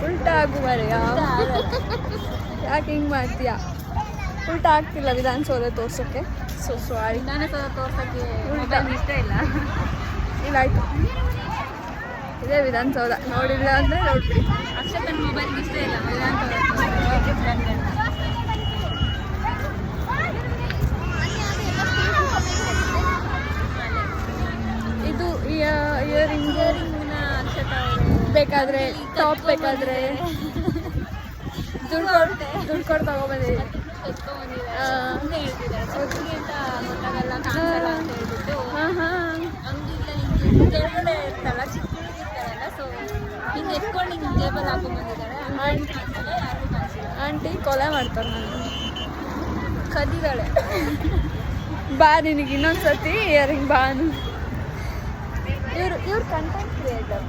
ಉಲ್ಟಾ ಆಗು ಮರೆಯ ಯಾಕೆ ಹಿಂಗೆ ಮಾಡ್ತೀಯಾ ಉಲ್ಟಾ ಆಗ್ತಿಲ್ಲ ವಿಧಾನಸೌಧ ತೋರ್ಸೋಕ್ಕೆ ಸೊ ಸಾರಿ ವಿಧಾನಸೌಧ ತೋರ್ಸೋಕ್ಕೆ ಉಲ್ಟಾ ಇಷ್ಟ ಇಲ್ಲ. ಇದಾಯ್ತು ಇದೇ ವಿಧಾನಸೌಧ ನೋಡಿಲ್ಲ ಅಂದರೆ ನೋಡ್ಬಿಡಿ. ಅಕ್ಷತನ ಮೊಬೈಲ್ಗೆ ಇಷ್ಟ ಇಲ್ಲ ವಿಧಾನಸೌಧ. ಇದು ಇಯರಿಂಗ್ನ ಅಕ್ಷತ ಬೇಕಾದರೆ ಟಾಪ್ ಬೇಕಾದರೆ ದುಡ್ಡು ಕೊಟ್ಟು ತಗೊಬಂದಿದ್ದೀನಿ. ಸುಮ್ಮನೆ ಹೇಳ್ತಿದ್ದಾರೆ ಸೊತ್ತಿಗೆ ಅಂತ ಗೊತ್ತಾಗಲ್ಲ ಕಾಣಿಸಲ್ಲ ಅಂತ ಹೇಳ್ಬಿಟ್ಟು ಅಂಗಡಿಯಿಂದ ಕೆಳಗಡೆ ಇರ್ತಲ್ಲ ಚಿಕ್ಕ ಇರ್ತಾರಲ್ಲ ಸೊ ಹಿಂಗೆ ಎತ್ಕೊಂಡು ಹಿಂಗೆ ಟೇಬಲ್ ಹಾಕೊಂಡ್ಬಂದಿದ್ದಾರೆ. ಯಾರು ಕಾಣಿಸಿಲ್ಲ. ಆಂಟಿ ಕೊಲೆ ಮಾಡ್ತಾರೆ ನಾನು ಕದಿದಾಳೆ. ಬಾ ನಿನಗೆ ಇನ್ನೊಂದು ಸತಿ ಇಯರಿಂಗ್ ಬಾನು. ಇವ್ರು ಕಂಟೆಂಟ್ ಕ್ರಿಯೇಟರ್.